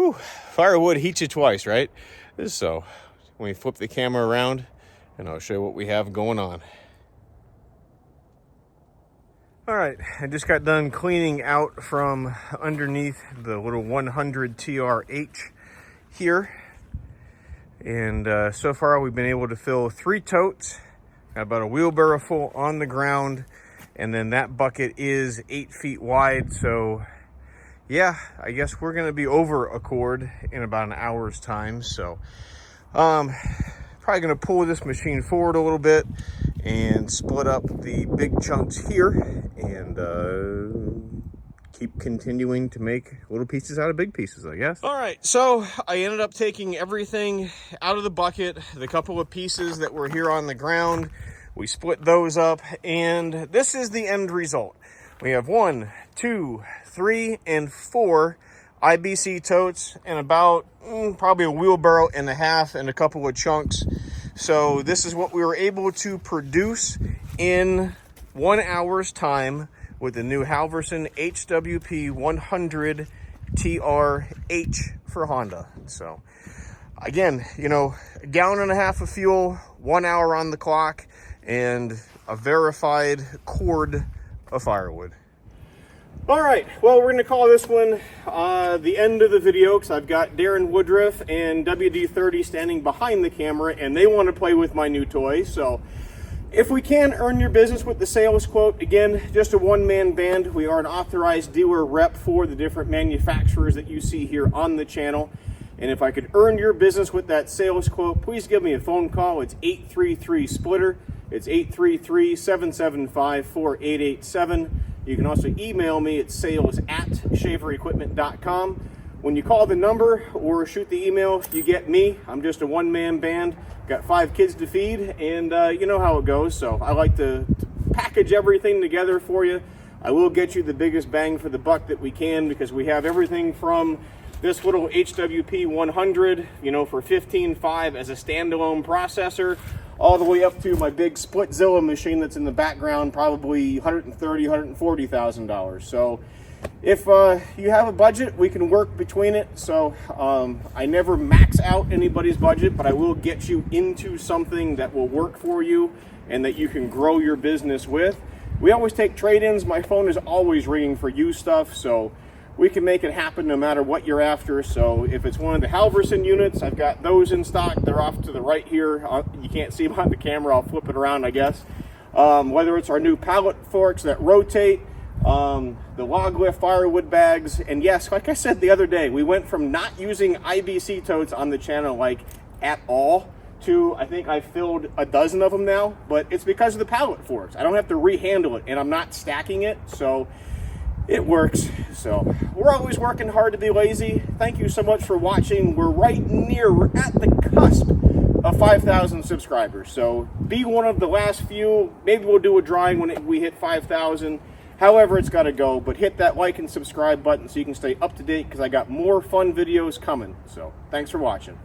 Whew, firewood heats you twice, right? So when we flip the camera around, and I'll show you what we have going on. All right, I just got done cleaning out from underneath the little 100tr-H here. And so far we've been able to fill 3 totes, got about a wheelbarrow full on the ground, and then that bucket is 8 feet wide. So yeah, I guess we're gonna be over a cord in about an hour's time. So probably gonna pull this machine forward a little bit and split up the big chunks here and keep continuing to make little pieces out of big pieces, I guess. All right, so I ended up taking everything out of the bucket, the couple of pieces that were here on the ground. We split those up, and this is the end result. We have 1, 2, 3, and 4 IBC totes and about probably a wheelbarrow and a half and a couple of chunks. So this is what we were able to produce in 1 hour's time with the new Halverson HWP-100tr-H for Honda. So again, you know, a gallon and a half of fuel, 1 hour on the clock, and a verified cord of firewood. All right, well, we're gonna call this one the end of the video because I've got Darren Woodruff and WD-30 standing behind the camera and they want to play with my new toy. So if we can earn your business with the sales quote, again, just a one-man band. We are an authorized dealer rep for the different manufacturers that you see here on the channel. And if I could earn your business with that sales quote, please give me a phone call. It's 833-SPLITTER. It's 833-775-4887. You can also email me at sales@shaverequipment.com. When you call the number or shoot the email, you get me. I'm just a one-man band. Got 5 kids to feed, and you know how it goes. So I like to package everything together for you. I will get you the biggest bang for the buck that we can because we have everything from this little HWP-100, you know, for $15,500 as a standalone processor, all the way up to my big SplitZilla machine that's in the background, probably $130,000, $140,000. So if you have a budget, we can work between it. So I never max out anybody's budget, but I will get you into something that will work for you and that you can grow your business with. We always take trade-ins. My phone is always ringing for used stuff, so we can make it happen no matter what you're after. So if it's one of the Halverson units, I've got those in stock. They're off to the right here. You can't see them on the camera. I'll flip it around, I guess. Whether it's our new pallet forks that rotate, the log lift firewood bags, and yes, like I said the other day, we went from not using IBC totes on the channel like at all to I think I've filled a dozen of them now, but it's because of the pallet forks. I don't have to rehandle it and I'm not stacking it, so it works. So we're always working hard to be lazy. Thank you so much for watching. We're at the cusp of 5,000 subscribers. So be one of the last few. Maybe we'll do a drawing when we hit 5,000. However it's got to go, but hit that like and subscribe button so you can stay up to date because I got more fun videos coming. So thanks for watching.